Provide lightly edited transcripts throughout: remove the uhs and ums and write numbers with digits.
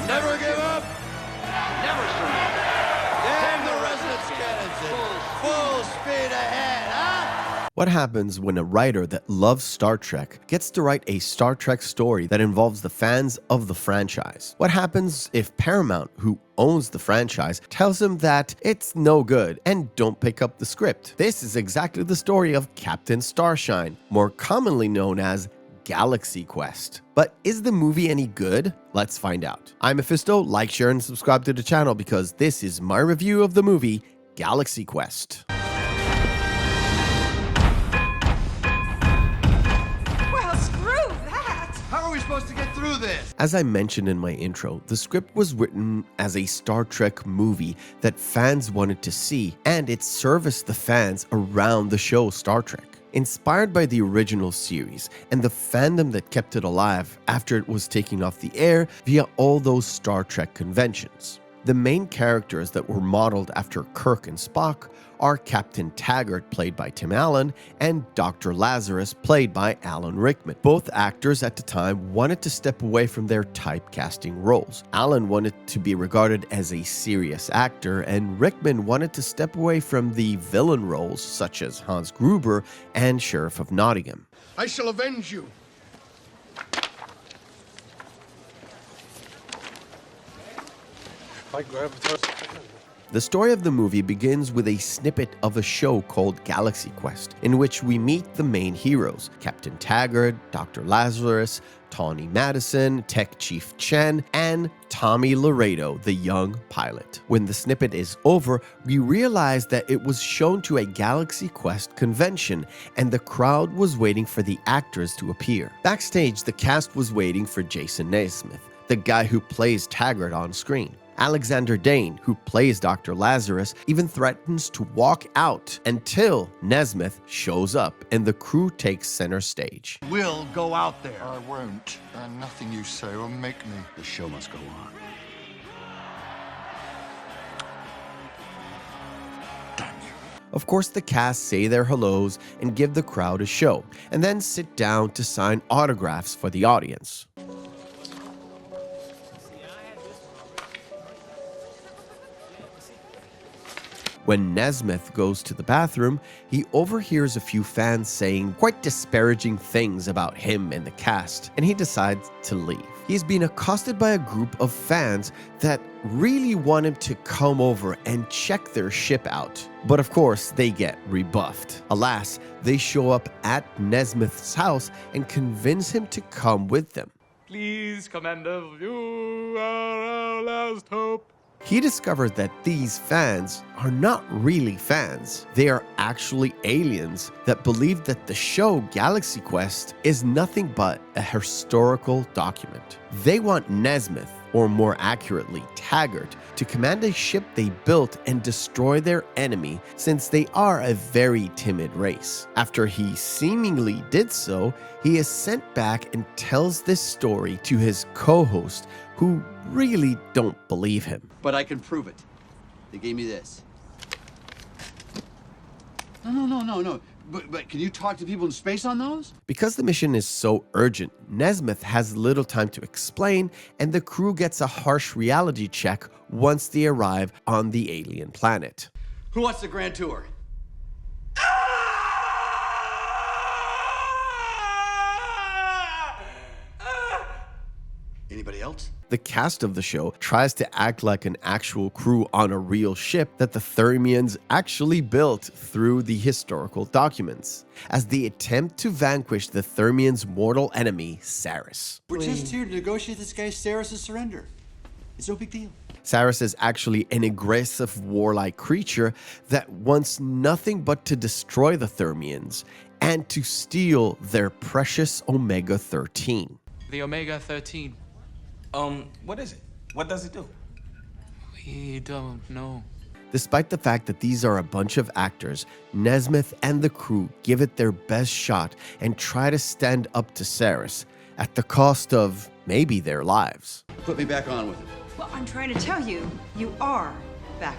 Never give up. Never surrender. Damn the resonance cannons. Full speed ahead, huh? What happens when a writer that loves Star Trek gets to write a Star Trek story that involves the fans of the franchise? What happens if Paramount, who owns the franchise, tells him that it's no good and don't pick up the script? This is exactly the story of Captain Starshine, more commonly known as Galaxy Quest. But is the movie any good? Let's find out. I'm Meffistoe. Like, share, and subscribe to the channel because this is my review of the movie Galaxy Quest. How are we supposed to get through this? As I mentioned in my intro, the script was written as a Star Trek movie that fans wanted to see, and it serviced the fans around the show Star Trek. Inspired by the original series and the fandom that kept it alive after it was taken off the air via all those Star Trek conventions. The main characters that were modeled after Kirk and Spock are Captain Taggart, played by Tim Allen, and Dr. Lazarus, played by Alan Rickman. Both actors at the time wanted to step away from their typecasting roles. Alan wanted to be regarded as a serious actor, and Rickman wanted to step away from the villain roles such as Hans Gruber and Sheriff of Nottingham. I shall avenge you. The story of the movie begins with a snippet of a show called Galaxy Quest, in which we meet the main heroes, Captain Taggart, Dr. Lazarus, Tawny Madison, Tech Chief Chen, and Tommy Laredo, the young pilot. When the snippet is over, we realize that it was shown to a Galaxy Quest convention, and the crowd was waiting for the actors to appear. Backstage, the cast was waiting for Jason Naismith, the guy who plays Taggart on screen. Alexander Dane, who plays Dr. Lazarus, even threatens to walk out until Nesmith shows up and the crew takes center stage. We'll go out there. I won't, and nothing you say will make me. The show must go on. Damn you. Of course, the cast say their hellos and give the crowd a show, and then sit down to sign autographs for the audience. When Nesmith goes to the bathroom, he overhears a few fans saying quite disparaging things about him and the cast, and he decides to leave. He's been accosted by a group of fans that really want him to come over and check their ship out. But of course, they get rebuffed. Alas, they show up at Nesmith's house and convince him to come with them. Please, Commander, you are our last hope. He discovers that these fans are not really fans. They are actually aliens that believe that the show Galaxy Quest is nothing but a historical document. They want Nesmith, or more accurately Taggart, to command a ship they built and destroy their enemy, since they are a very timid race. After he seemingly did so, he is sent back and tells this story to his co-host, who really don't believe him. But I can prove it. They gave me this. No. But can you talk to people in space on those? Because the mission is so urgent, Nesmith has little time to explain, and the crew gets a harsh reality check once they arrive on the alien planet. Who wants the grand tour? Anybody else? The cast of the show tries to act like an actual crew on a real ship that the Thermians actually built through the historical documents, as they attempt to vanquish the Thermians' mortal enemy, Saris. We're just here to negotiate this guy Saris' surrender. It's no big deal. Saris is actually an aggressive, warlike creature that wants nothing but to destroy the Thermians and to steal their precious Omega-13. The Omega-13. What is it? What does it do? We don't know. Despite the fact that these are a bunch of actors, Nesmith and the crew give it their best shot and try to stand up to Saris at the cost of maybe their lives. Put me back on with it. Well, I'm trying to tell you, you are back.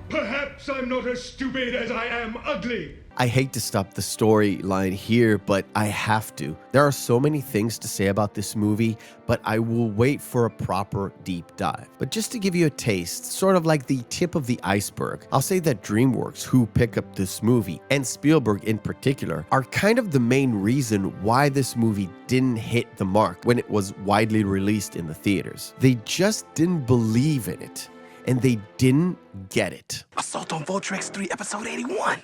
Perhaps I'm not as stupid as I am ugly. I hate to stop the storyline here, but I have to. There are so many things to say about this movie, but I will wait for a proper deep dive. But just to give you a taste, sort of like the tip of the iceberg, I'll say that DreamWorks, who pick up this movie, and Spielberg in particular, are kind of the main reason why this movie didn't hit the mark when it was widely released in the theaters. They just didn't believe in it, and they didn't get it. Assault on Voltrex 3, episode 81.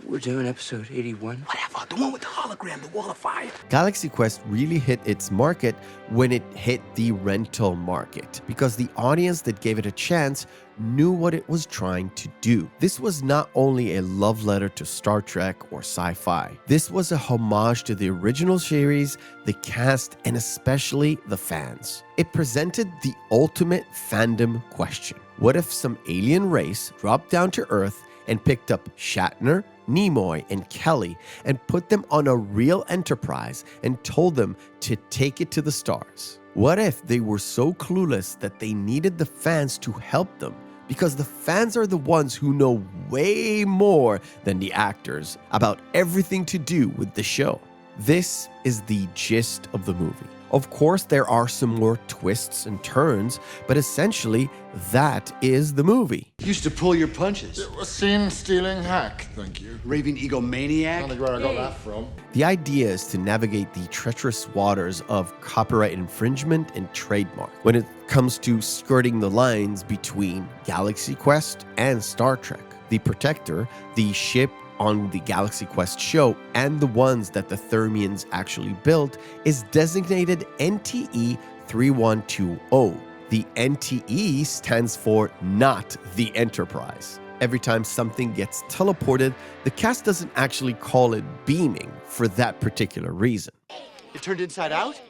We're doing episode 81? Whatever, the one with the hologram, the wall of fire. Galaxy Quest really hit its market when it hit the rental market, because the audience that gave it a chance knew what it was trying to do. This was not only a love letter to Star Trek or sci-fi. This was a homage to the original series, the cast, and especially the fans. It presented the ultimate fandom question. What if some alien race dropped down to Earth and picked up Shatner, Nimoy, and Kelly and put them on a real Enterprise and told them to take it to the stars? What if they were so clueless that they needed the fans to help them? Because the fans are the ones who know way more than the actors about everything to do with the show. This is the gist of the movie. Of course, there are some more twists and turns, but essentially, that is the movie. Used to pull your punches. It was scene-stealing hack, thank you. Raving egomaniac. I don't know where I got that from. The idea is to navigate the treacherous waters of copyright infringement and trademark when it comes to skirting the lines between Galaxy Quest and Star Trek. The Protector, the ship on the Galaxy Quest show, and the ones that the Thermians actually built, is designated NTE 3120. The NTE stands for Not the Enterprise. Every time something gets teleported, the cast doesn't actually call it beaming for that particular reason. It turned inside out?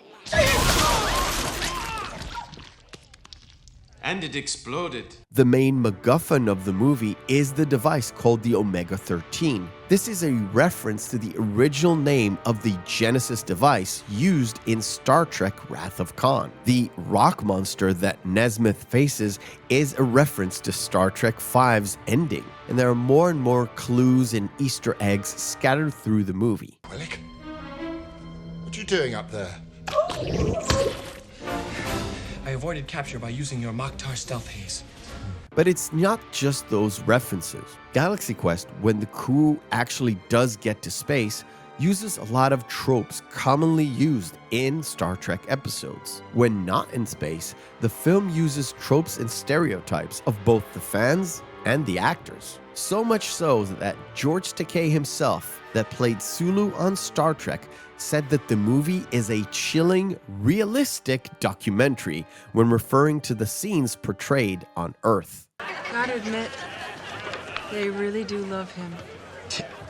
And it exploded. The main MacGuffin of the movie is the device called the Omega-13. This is a reference to the original name of the Genesis device used in Star Trek Wrath of Khan. The rock monster that Nesmith faces is a reference to Star Trek V's ending, and there are more and more clues and Easter eggs scattered through the movie. Willick? What are you doing up there? I avoided capture by using your Mokhtar stealth haze. But it's not just those references. Galaxy Quest, when the crew actually does get to space, uses a lot of tropes commonly used in Star Trek episodes. When not in space, the film uses tropes and stereotypes of both the fans and the actors. So much so that George Takei himself, that played Sulu on Star Trek, said that the movie is a chilling, realistic documentary when referring to the scenes portrayed on Earth. Gotta admit, they really do love him.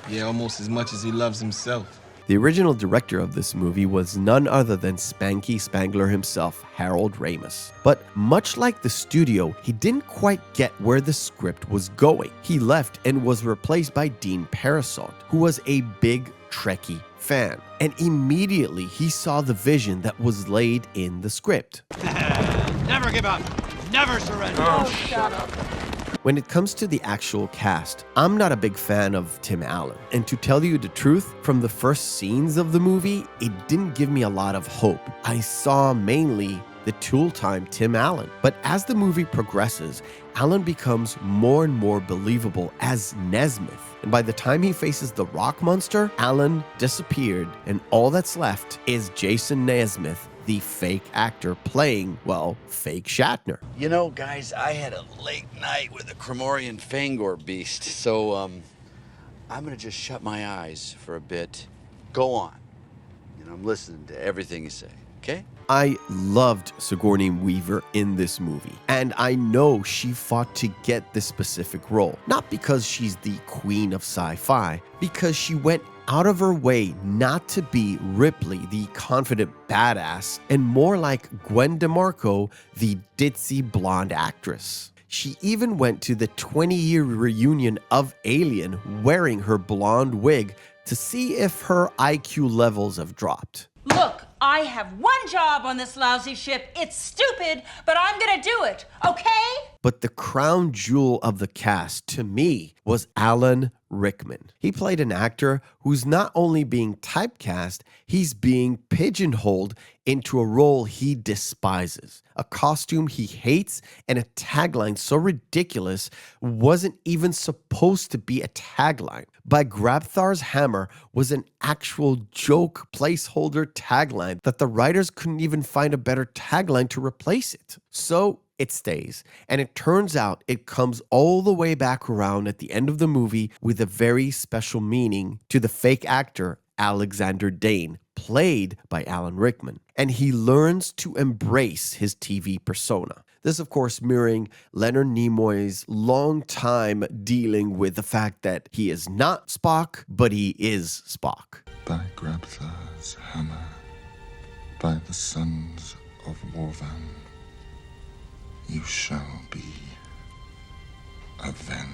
Yeah, almost as much as he loves himself. The original director of this movie was none other than Spanky Spangler himself, Harold Ramis. But much like the studio, he didn't quite get where the script was going. He left and was replaced by Dean Parasot, who was a big Trekkie fan. And immediately he saw the vision that was laid in the script. Never give up. Never surrender. Oh, shut up. When it comes to the actual cast, I'm not a big fan of Tim Allen. And to tell you the truth, from the first scenes of the movie, it didn't give me a lot of hope. I saw mainly the tool-time Tim Allen. But as the movie progresses, Allen becomes more and more believable as Nesmith. And by the time he faces the rock monster, Allen disappeared, and all that's left is Jason Nesmith, the fake actor playing, well, fake Shatner. You know, guys, I had a late night with a Cremorian Fangor beast, so I'm gonna just shut my eyes for a bit. Go on. You know, I'm listening to everything you say, okay? I loved Sigourney Weaver in this movie, and I know she fought to get this specific role. Not because she's the queen of sci-fi, because she went out of her way not to be Ripley, the confident badass, and more like Gwen DeMarco, the ditzy blonde actress. She even went to the 20-year reunion of Alien wearing her blonde wig to see if her IQ levels have dropped. Look, I have one job on this lousy ship. It's stupid, but I'm gonna do it, okay? But the crown jewel of the cast, to me, was Alan Rickman. He played an actor who's not only being typecast, he's being pigeonholed into a role he despises, a costume he hates, and a tagline so ridiculous wasn't even supposed to be a tagline. By Grabthar's Hammer was an actual joke placeholder tagline that the writers couldn't even find a better tagline to replace it. So it stays. And it turns out it comes all the way back around at the end of the movie with a very special meaning to the fake actor Alexander Dane, played by Alan Rickman. And he learns to embrace his TV persona. This, of course, mirroring Leonard Nimoy's long time dealing with the fact that he is not Spock, but he is Spock. By Grabthar's hammer, by the sons of Warvan, you shall be avenged.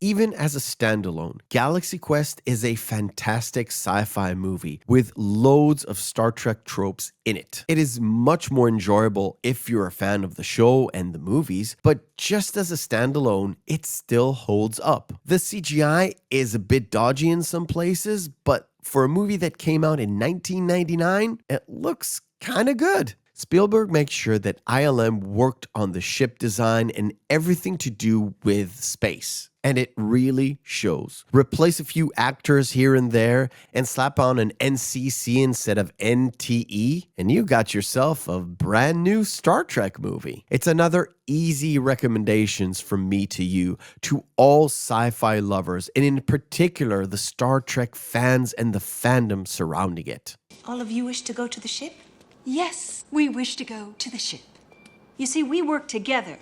Even as a standalone, Galaxy Quest is a fantastic sci-fi movie with loads of Star Trek tropes in it. It is much more enjoyable if you're a fan of the show and the movies, but just as a standalone, it still holds up. The CGI is a bit dodgy in some places, but for a movie that came out in 1999, it looks kind of good. Spielberg makes sure that ILM worked on the ship design and everything to do with space. And it really shows. Replace a few actors here and there and slap on an NCC instead of NTE, and you got yourself a brand new Star Trek movie. It's another easy recommendations from me to you, to all sci-fi lovers, and in particular the Star Trek fans and the fandom surrounding it. All of you wish to go to the ship? Yes, we wish to go to the ship. You see, we work together,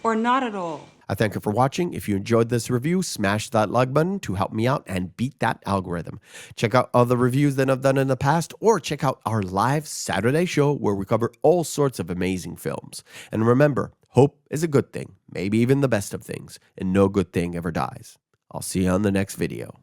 or not at all. I thank you for watching. If you enjoyed this review, smash that like button to help me out and beat that algorithm. Check out other reviews that I've done in the past, or check out our live Saturday show where we cover all sorts of amazing films. And remember, hope is a good thing, maybe even the best of things, and no good thing ever dies. I'll see you on the next video.